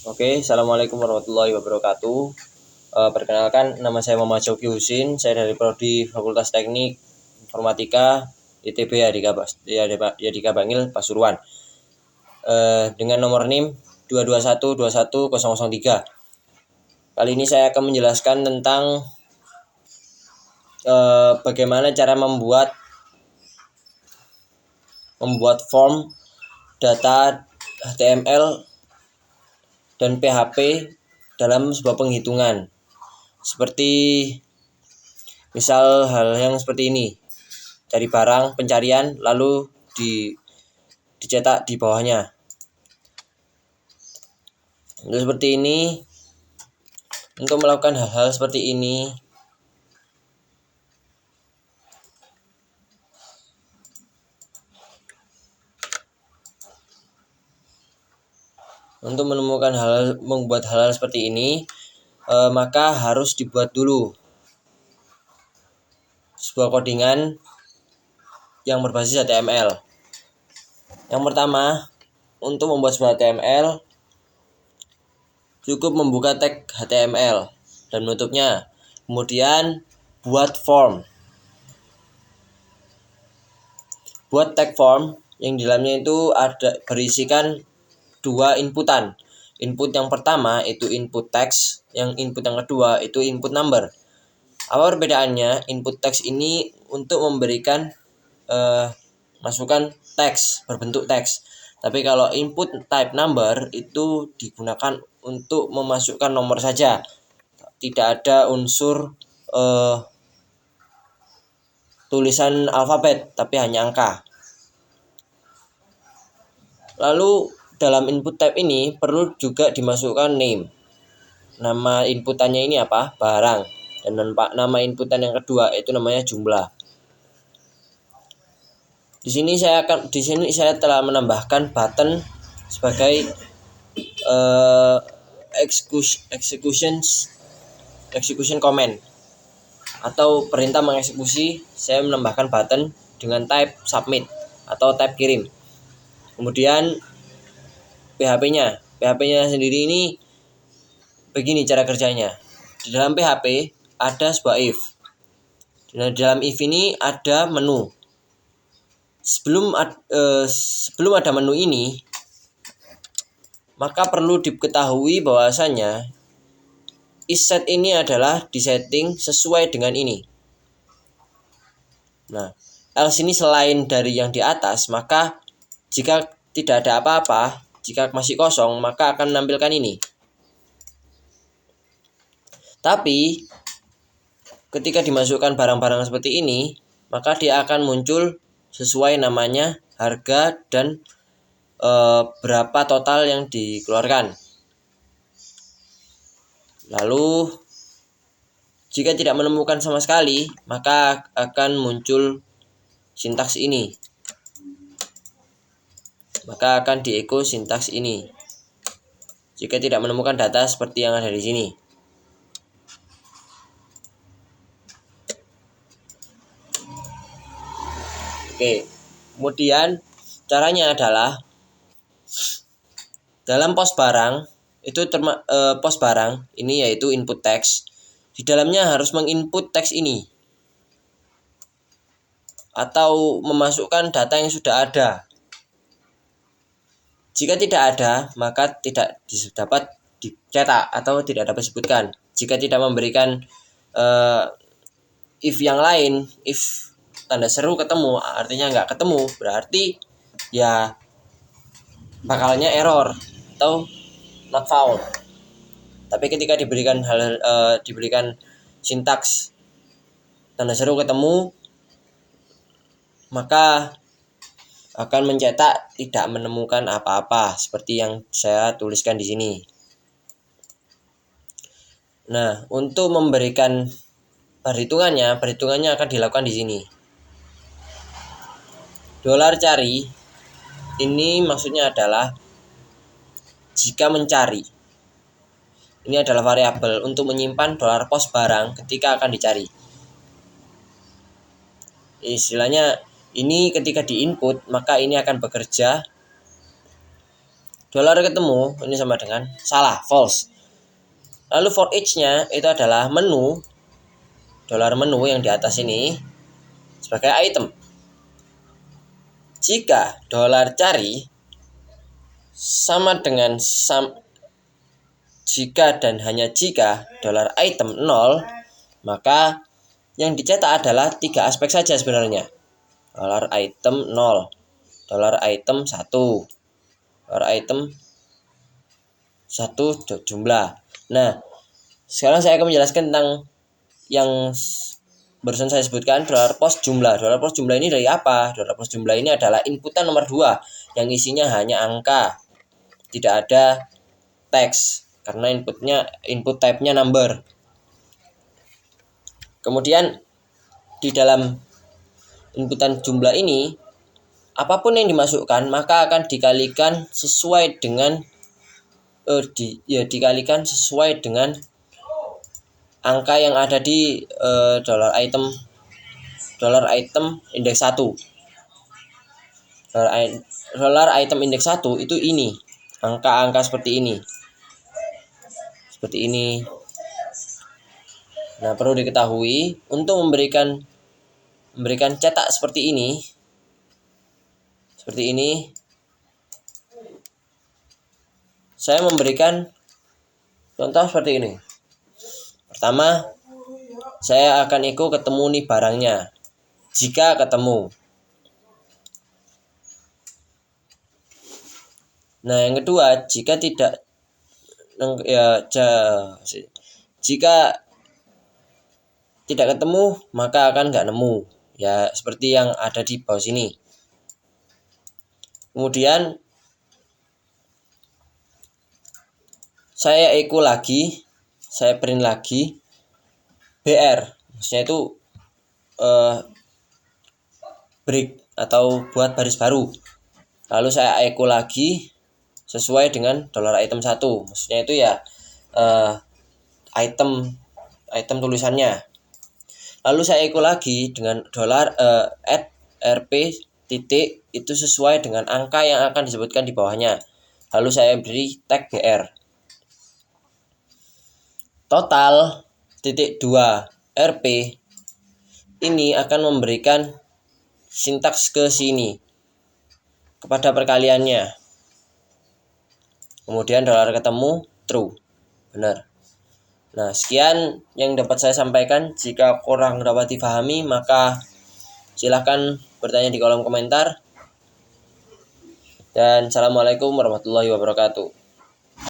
Oke, Assalamualaikum warahmatullahi wabarakatuh. Perkenalkan, nama saya Muhammad Syauki Husin. Saya dari Prodi Fakultas Teknik Informatika ITB Yadika Bangil, Pasuruan. Dengan nomor NIM 221210003. Kali ini saya akan menjelaskan tentang bagaimana cara membuat form data HTML dan PHP dalam sebuah penghitungan. Seperti misal hal yang seperti ini. Cari barang, pencarian, lalu dicetak di bawahnya. Untuk seperti ini, untuk melakukan hal-hal seperti ini, untuk membuat hal-hal seperti ini, maka harus dibuat dulu sebuah codingan yang berbasis HTML. Yang pertama, untuk membuat sebuah HTML, cukup membuka tag HTML dan menutupnya. Kemudian buat form. Buat tag form yang di dalamnya itu berisikan dua inputan. Input yang pertama itu input text, yang input yang kedua itu input number. Apa perbedaannya? Input text ini untuk memberikan masukan teks berbentuk teks. Tapi kalau input type number itu digunakan untuk memasukkan nomor saja. Tidak ada unsur tulisan alfabet, tapi hanya angka. Lalu dalam input type ini perlu juga dimasukkan name. Nama inputannya ini apa? Barang. Dan nama inputan yang kedua itu namanya jumlah. Di sini saya telah menambahkan button sebagai execution command atau perintah mengeksekusi. Saya menambahkan button dengan type submit atau type kirim. Kemudian PHP-nya sendiri ini begini cara kerjanya. Di dalam PHP ada sebuah if. Di dalam if ini ada menu. Sebelum ada menu ini, maka perlu diketahui bahwasanya isset ini adalah disetting sesuai dengan ini. Nah, else ini selain dari yang di atas, maka jika tidak ada apa-apa, jika masih kosong, maka akan menampilkan ini. Tapi ketika dimasukkan barang-barang seperti ini, maka dia akan muncul sesuai namanya, harga, dan berapa total yang dikeluarkan. Lalu jika tidak menemukan sama sekali, maka akan muncul sintaks ini. Maka akan dieko sintaks ini. Jika tidak menemukan data seperti yang ada di sini. Oke, kemudian caranya adalah dalam post barang itu post barang ini yaitu input text. Di dalamnya harus menginput teks ini atau memasukkan data yang sudah ada. Jika tidak ada, maka tidak dapat dicetak atau tidak dapat disebutkan. Jika tidak memberikan if yang lain, if tanda seru ketemu, artinya nggak ketemu, berarti ya bakalnya error atau not found. Tapi ketika diberikan sintaks tanda seru ketemu, maka akan mencetak tidak menemukan apa-apa seperti yang saya tuliskan di sini. Nah, untuk memberikan perhitungannya akan dilakukan di sini. $cari ini maksudnya adalah jika mencari. Ini adalah variabel untuk menyimpan $post barang ketika akan dicari. Istilahnya ini ketika diinput, maka ini akan bekerja dolar ketemu, ini sama dengan salah, false. Lalu for each-nya itu adalah menu, dolar menu yang di atas ini sebagai item. Jika dolar cari sama dengan jika dan hanya jika dolar item 0, maka yang dicetak adalah 3 aspek saja sebenarnya. Dolar item 0, dolar item 1, dolar item 1 jumlah. Nah, sekarang saya akan menjelaskan tentang yang barusan saya sebutkan, dolar post jumlah. Dolar post jumlah ini dari apa? Dolar post jumlah ini adalah inputan nomor 2 yang isinya hanya angka, tidak ada teks karena input type-nya number. Kemudian di dalam inputan jumlah ini, apapun yang dimasukkan maka akan dikalikan sesuai dengan dikalikan sesuai dengan angka yang ada di dolar item indeks 1. Dolar item indeks 1 itu ini, angka-angka seperti ini. Seperti ini. Nah, perlu diketahui untuk memberikan cetak seperti ini. Seperti ini. Saya memberikan contoh seperti ini. Pertama, saya akan ketemu nih barangnya. Jika ketemu. Nah, yang kedua, jika tidak jika tidak ketemu maka akan nggak nemu. Ya, seperti yang ada di bawah sini. Kemudian saya lagi, saya print lagi BR, maksudnya itu break atau buat baris baru. Lalu saya lagi sesuai dengan dolar item 1, maksudnya itu ya item tulisannya. Lalu saya lagi dengan dolar add rp titik itu sesuai dengan angka yang akan disebutkan di bawahnya. Lalu saya beri tag BR. Total titik 2 rp ini akan memberikan sintaks ke sini kepada perkaliannya. Kemudian dolar ketemu true, benar. Nah, sekian yang dapat saya sampaikan. Jika kurang dapat dipahami maka silahkan bertanya di kolom komentar. Dan assalamualaikum warahmatullahi wabarakatuh.